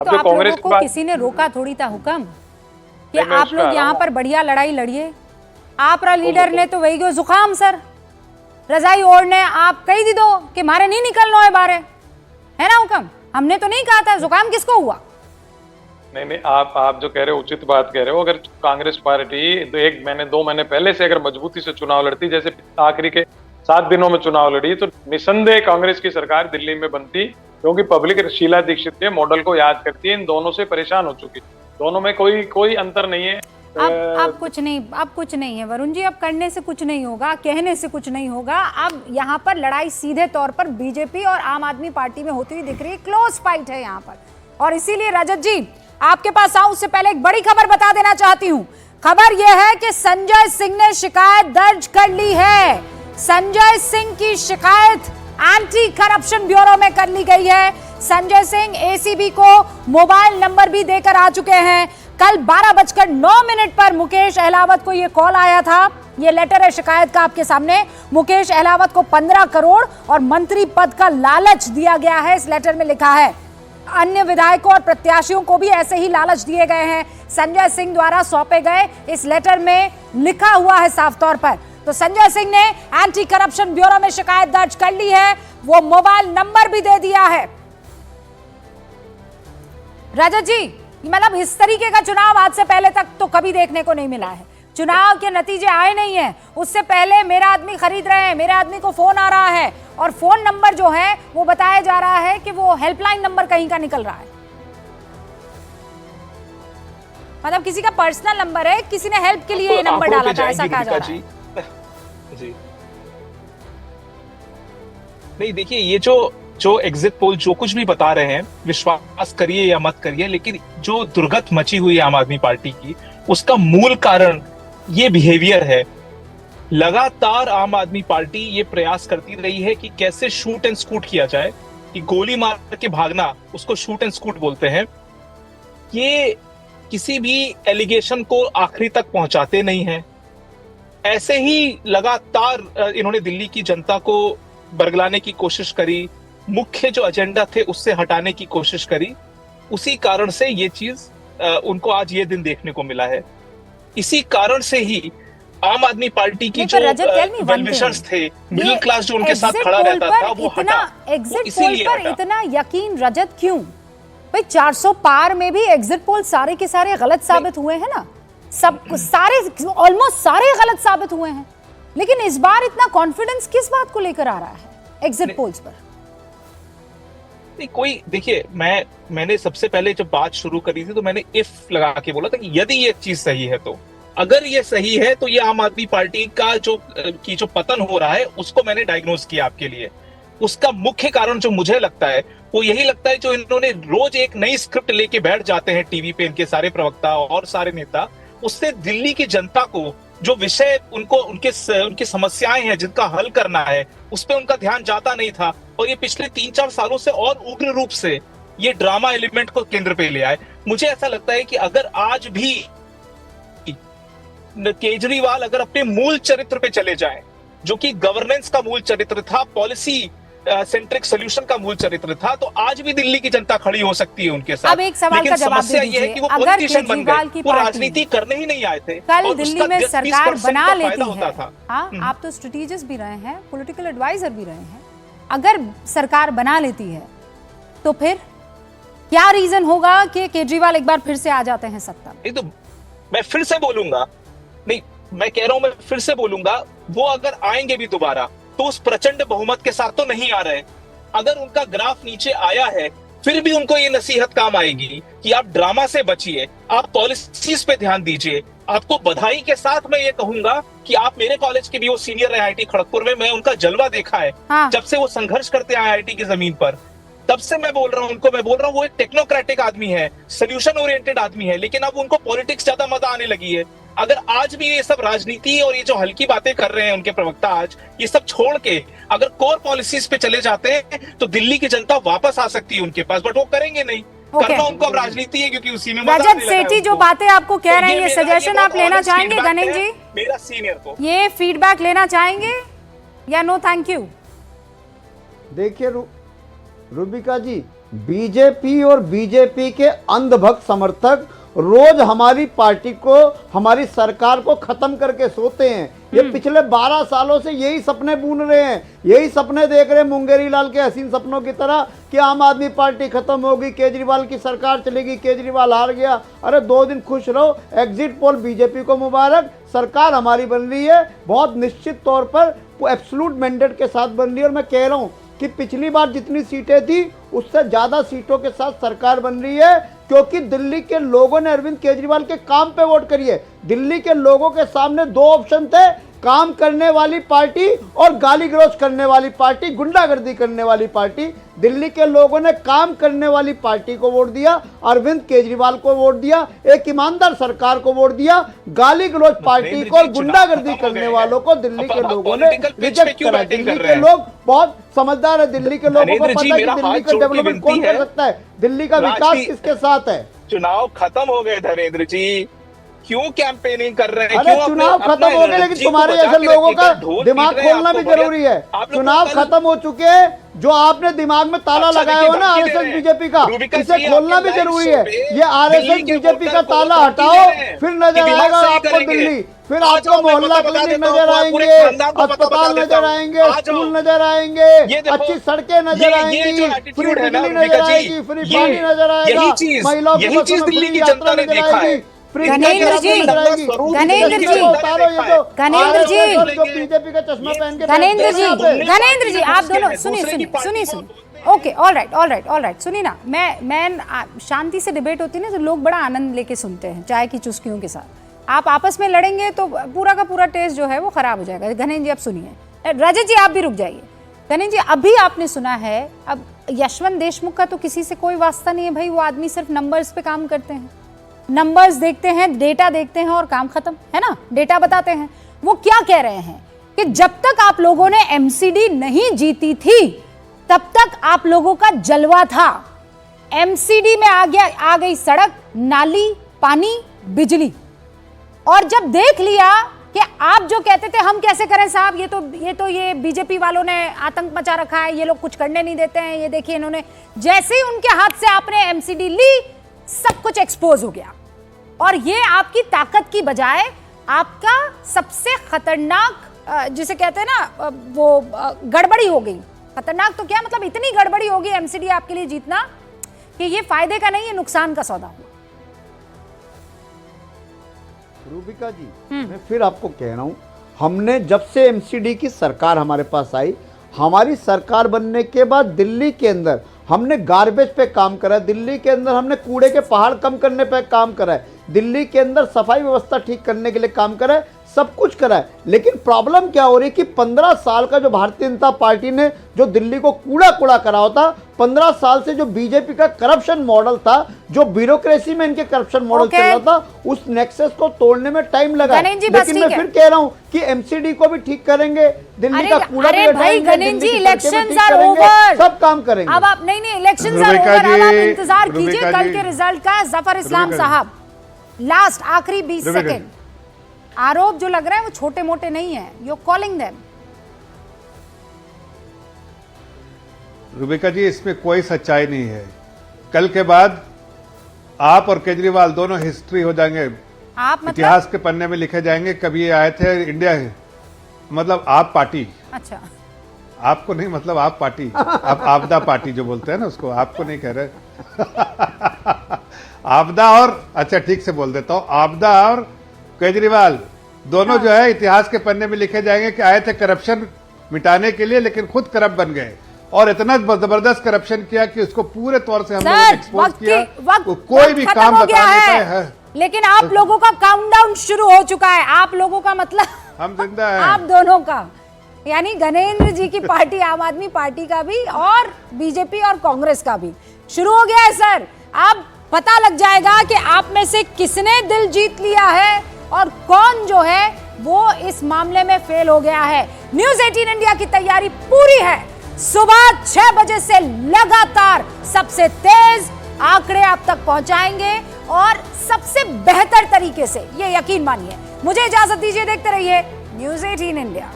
तो आप लोगों को किसी ने रोका थोड़ी था हुक्म कि आप लोग यहाँ पर बढ़िया लड़ाई लड़िए। आप लीडर ने तो वही गो जुकाम सर रजाई ओढ़ने आप कही दी दो कि मारे नहीं निकलना है बारे, है ना हुक्म? हमने तो नहीं कहा था। जुकाम किसको हुआ? नहीं, आप जो कह रहे हो उचित बात कह रहे हो। अगर कांग्रेस पार्टी 2 महीने पहले से अगर मजबूती से चुनाव लड़ती, जैसे आखिरी के 7 दिनों में चुनाव लड़ी, तो निसंदेह कांग्रेस की सरकार दिल्ली में बनती, क्योंकि पब्लिक शीला दीक्षित के मॉडल को याद करती है। इन दोनों से परेशान हो चुकी, दोनों में कोई अंतर नहीं है। अब कुछ नहीं है वरुण जी। अब करने से कुछ नहीं होगा, कहने से कुछ नहीं होगा। अब यहाँ पर लड़ाई सीधे तौर पर बीजेपी और आम आदमी पार्टी में होती हुई दिख रही है। क्लोज फाइट है यहाँ पर, और इसीलिए रजत जी आपके पास आऊं उससे पहले एक बड़ी खबर बता देना चाहती हूं। खबर यह है कि संजय सिंह ने शिकायत दर्ज कर ली है। संजय सिंह की शिकायत एंटी करप्शन ब्यूरो में कर ली गई है। संजय सिंह एसीबी को मोबाइल नंबर भी देकर आ चुके हैं। कल 12:09 पर मुकेश अहलावत को यह कॉल आया था। यह लेटर है शिकायत का आपके सामने। मुकेश अहलावत को 15 करोड़ और मंत्री पद का लालच दिया गया है, इस लेटर में लिखा है। अन्य विधायकों और प्रत्याशियों को भी ऐसे ही लालच दिए गए हैं। संजय सिंह द्वारा सौंपे गए इस लेटर में लिखा हुआ है साफ तौर पर। तो संजय सिंह ने एंटी करप्शन ब्यूरो में शिकायत दर्ज कर ली है, वो मोबाइल नंबर भी दे दिया है। रजत जी, मतलब इस तरीके का चुनाव आज से पहले तक तो कभी देखने को नहीं मिला है। चुनाव के नतीजे आए नहीं है, उससे पहले मेरा आदमी खरीद रहे हैं, मेरे आदमी को फोन आ रहा है, और फोन नंबर जो है वो बताया जा रहा है कि वो हेल्पलाइन नंबर कहीं का निकल रहा है। मतलब किसी का पर्सनल नंबर है, किसी ने हेल्प के लिए ये नंबर डाला था, ऐसा कहा जा रहा है। जी नहीं, देखिए ये जो एग्जिट पोल जो कुछ भी बता रहे हैं, विश्वास करिए या मत करिए, लेकिन जो दुर्गत मची हुई है आम आदमी पार्टी की, उसका मूल कारण ये बिहेवियर है। लगातार आम आदमी पार्टी ये प्रयास करती रही है कि कैसे शूट एंड स्कूट किया जाए, कि गोली मार के भागना, उसको शूट एंड स्कूट बोलते हैं। ये किसी भी एलिगेशन को आखिरी तक पहुंचाते नहीं है। ऐसे ही लगातार इन्होंने दिल्ली की जनता को बरगलाने की कोशिश करी, मुख्य जो एजेंडा थे उससे हटाने की कोशिश करी। उसी कारण से ये चीज उनको आज ये दिन देखने को मिला है। इसी कारण से ही आम आदमी पार्टी की जो वेलविशर्स थे, मिडिल क्लास जो उनके साथ खड़ा रहता था, वो हटा। एग्जिट पोल पर इतना यकीन रजत क्यों? भाई 400 पार में भी एग्जिट पोल सारे के सारे गलत साबित हुए हैं ना, सब सारे ऑलमोस्ट सारे गलत साबित हुए हैं, लेकिन इस बार इतना कॉन्फिडेंस किस बात को लेकर आ रहा है एग्जिट पोल्स पर? नहीं, कोई देखिए, मैंने सबसे पहले जब बात शुरू करी थी तो मैंने इफ लगा के बोला था कि यदि ये चीज सही है, तो अगर ये सही है तो ये आम आदमी पार्टी का जो पतन हो रहा है उसको मैंने डायग्नोज किया आपके लिए। उसका मुख्य कारण जो मुझे लगता है वो यही लगता है, जो इन्होंने रोज एक नई स्क्रिप्ट लेके बैठ जाते हैं टीवी पे, इनके सारे प्रवक्ता और सारे नेता, उससे दिल्ली की जनता को जो विषय उनकी समस्याएं हैं जिनका हल करना है, उस पर उनका ध्यान जाता नहीं था। और ये पिछले 3-4 सालों से और उग्र रूप से ये ड्रामा एलिमेंट को केंद्र पे ले आए। मुझे ऐसा लगता है कि अगर आज भी केजरीवाल अगर अपने मूल चरित्र पे चले जाएं, जो कि गवर्नेंस का मूल चरित्र था, पॉलिसी सेंट्रिक सॉल्यूशन का मूल चरित्र था, तो आज भी दिल्ली की जनता खड़ी हो सकती है उनके साथ। अब एक सवाल का जवाब दे दीजिए, अगर केजरीवाल की वो राजनीति करने ही नहीं आए थे, कल दिल्ली में सरकार बना लेती है। हाँ, आप तो स्ट्रेटेजिस्ट भी रहे हैं, पॉलिटिकल एडवाइजर भी रहे हैं। अगर सरकार बना लेती है तो फिर क्या रीजन होगा कि केजरीवाल एक बार फिर से आ जाते हैं सत्ता में? तो मैं फिर से बोलूंगा, नहीं मैं कह रहा हूं, मैं फिर से बोलूंगा, वो अगर आएंगे भी दोबारा तो उस प्रचंड बहुमत के साथ तो नहीं आ रहे। अगर उनका ग्राफ नीचे आया है, फिर भी उनको ये नसीहत काम आएगी कि आप ड्रामा से बचिए, आप पॉलिसीज पे ध्यान दीजिए। आपको बधाई के साथ मैं ये कहूंगा कि आप मेरे कॉलेज के भी वो सीनियर आईआईटी खड़गपुर में, मैं उनका जलवा देखा है। हाँ। जब से वो संघर्ष करते हैं आईआईटी की जमीन पर, तब से मैं बोल रहा हूँ उनको, मैं बोल रहा हूँ वो एक टेक्नोक्रेटिक आदमी है, सोल्यूशन ओरिएंटेड आदमी है, लेकिन अब उनको पॉलिटिक्स ज्यादा मजा आने लगी है। अगर आज भी ये सब राजनीति और ये जो हल्की बातें कर रहे हैं उनके प्रवक्ता आज, ये सब छोड़ के अगर कोर पॉलिसीज पे चले जाते हैं तो दिल्ली की जनता वापस आ सकती है उनके पास, बट वो करेंगे नहीं। करना उनको अब राजनीति है, क्योंकि उसी में रजत सेठी जो बातें आपको कह रहे हैं, ये सजेशन आप लेना चाहेंगे गणेश जी? मेरा सीनियर को ये फीडबैक लेना चाहेंगे या नो थैंक यू? देखिए रूबिका जी, बीजेपी और बीजेपी के अंधभक्त समर्थक रोज हमारी पार्टी को, हमारी सरकार को खत्म करके सोते हैं। ये पिछले 12 सालों से यही सपने बुन रहे हैं, यही सपने देख रहे हैं मुंगेरी लाल के हसीन सपनों की तरह कि आम आदमी पार्टी खत्म होगी, केजरीवाल की सरकार चलेगी, केजरीवाल हार गया। अरे 2 दिन खुश रहो, एग्जिट पोल बीजेपी को मुबारक, सरकार हमारी बन रही है, बहुत निश्चित तौर पर एब्सोल्यूट मैंडेट के साथ बन रही है। और मैं कह रहा हूँ कि पिछली बार जितनी सीटें थी उससे ज्यादा सीटों के साथ सरकार बन रही है, क्योंकि दिल्ली के लोगों ने अरविंद केजरीवाल के काम पे वोट करी है। दिल्ली के लोगों के सामने 2 ऑप्शन थे, काम करने वाली पार्टी और गाली गलौज करने वाली पार्टी, गुंडागर्दी करने वाली पार्टी। दिल्ली के लोगों ने काम करने वाली पार्टी को वोट दिया, अरविंद केजरीवाल को वोट दिया, एक ईमानदार सरकार को वोट दिया। गाली गलौज पार्टी को और गुंडागर्दी करने वालों को दिल्ली के लोगों ने रिजेक्ट करा। दिल्ली के लोग बहुत समझदार है, दिल्ली के लोगों को पता है कि दिल्ली का डेवलपमेंट कौन कर सकता है, दिल्ली का विकास किसके साथ है। चुनाव खत्म हो गए धर्मेंद्र जी, क्यों कैंपेनिंग कर रहे हैं? अरे चुनाव खत्म हो गए, लेकिन तुम्हारे जैसे लोगों का दिमाग खोलना भी जरूरी है। चुनाव खत्म हो चुके हैं, जो आपने दिमाग में ताला लगाया हो ना आरएसएस बीजेपी का, इसे खोलना भी जरूरी है। ये आरएसएस बीजेपी का ताला हटाओ, फिर नजर आएगा आपको दिल्ली, फिर आपको मोहल्ला क्लिनिक नजर आएंगे, अस्पताल नजर आएंगे, स्कूल नजर आएंगे, अच्छी सड़कें नजर आएंगी, फ्री बिजली नजर आएगी, फ्री पानी नजर आएगा, महिलाओं को फ्री यात्रा नजर आएगी। गणेंद्र जी, गणेंद्र जी, गणेंद्र जी, जो बीजेपी का चश्मा पहन के, गणेंद्र जी, आप दोनों सुनिए। ओके, ऑल राइट, सुनिए ना, मैं शांति से डिबेट होती है ना तो लोग बड़ा आनंद लेके सुनते हैं, चाय की चुस्कियों के साथ। आप आपस में लड़ेंगे तो पूरा का पूरा टेस्ट जो है वो खराब हो जाएगा। गणेंद्र जी आप सुनिए, रजत जी आप भी रुक जाइए। गणेंद्र जी, अभी आपने सुना है, अब यशवंत देशमुख का तो किसी से कोई वास्ता नहीं है भाई, वो आदमी सिर्फ नंबर्स पे काम करते हैं, नंबर्स देखते हैं, डेटा देखते हैं और काम खत्म, है ना, डेटा बताते हैं। वो क्या कह रहे हैं कि जब तक आप लोगों ने एमसीडी नहीं जीती थी तब तक आप लोगों का जलवा था। एमसीडी में आ गई सड़क, नाली, पानी, बिजली, और जब देख लिया कि आप जो कहते थे हम कैसे करें साहब, ये बीजेपी वालों ने आतंक मचा रखा है, ये लोग कुछ करने नहीं देते हैं, ये देखिए इन्होंने, जैसे ही उनके हाथ से आपने एमसीडी ली सब कुछ एक्सपोज हो गया। और ये आपकी ताकत की बजाय आपका सबसे खतरनाक, जिसे कहते हैं ना वो गड़बड़ी हो गई। खतरनाक तो क्या मतलब, इतनी गड़बड़ी होगी एमसीडी आपके लिए जीतना कि ये फायदे का नहीं, ये नुकसान का सौदा हुआ। रूबिका जी, मैं फिर आपको कह रहा हूं, हमने जब से एमसीडी की सरकार हमारे पास आई, हमारी सरकार बनने के बाद दिल्ली के अंदर हमने गार्बेज पे काम करा है, दिल्ली के अंदर हमने कूड़े के पहाड़ कम करने पे काम करा है, दिल्ली के अंदर सफाई व्यवस्था ठीक करने के लिए काम करा है, सब कुछ करा है। लेकिन प्रॉब्लम क्या हो रही है कि 15 साल का जो भारतीय जनता पार्टी ने जो दिल्ली को कूड़ा करा होता, 15 साल से जो बीजेपी का करप्शन मॉडल था, जो ब्यूरोक्रेसी में इनके करप्शन मॉडल चल रहा था, उस नेक्सस को तोड़ने में टाइम लगा। लेकिन मैं फिर कह रहा हूं कि एमसीडी को भी ठीक करेंगे, दिल्ली का कूड़ा भी हटाएंगे, इलेक्शंस आर ओवर, सब काम करेंगे। अब आप नहीं इलेक्शंस आर ओवर, अब आप इंतजार कीजिए कल के रिजल्ट का। जफर इस्लाम साहब, लास्ट आखिरी 20 सेकंड। आरोप जो लग रहा है वो छोटे मोटे नहीं है, यू कॉलिंग देम। रूबिका जी, इसमें कोई सच्चाई नहीं है। कल के बाद आप और केजरीवाल दोनों हिस्ट्री हो जाएंगे, आप इतिहास के पन्ने में लिखे जाएंगे। कभी ये आए थे इंडिया, मतलब आप पार्टी, अच्छा आपको नहीं, मतलब आप पार्टी, आप आपदा पार्टी जो बोलते हैं ना उसको, आपको नहीं कह रहे आपदा और, अच्छा ठीक से बोल देता हूं, आपदा और केजरीवाल दोनों जो है इतिहास के पन्ने में लिखे जाएंगे कि आए थे करप्शन मिटाने के लिए, लेकिन खुद करप्ट बन गए और इतना जबरदस्त करप्शन किया कि उसको पूरे तौर से हम लोगों ने एक्सपोज किया। कोई भी काम बता नहीं पाए है। लेकिन आप लोगों का काउंटडाउन शुरू हो चुका है, आप लोगों का मतलब हम जिंदा हैं, आप दोनों का, यानी गणेंद्र जी की पार्टी, आम आदमी पार्टी का भी और बीजेपी और कांग्रेस का भी शुरू हो गया है सर। अब पता लग जाएगा कि आप में से किसने दिल जीत लिया है और कौन जो है वो इस मामले में फेल हो गया है। न्यूज़ 18 इंडिया की तैयारी पूरी है। सुबह 6 बजे से लगातार सबसे तेज आंकड़े आप तक पहुंचाएंगे और सबसे बेहतर तरीके से, ये यकीन मानिए। मुझे इजाजत दीजिए, देखते रहिए न्यूज़ 18 इंडिया।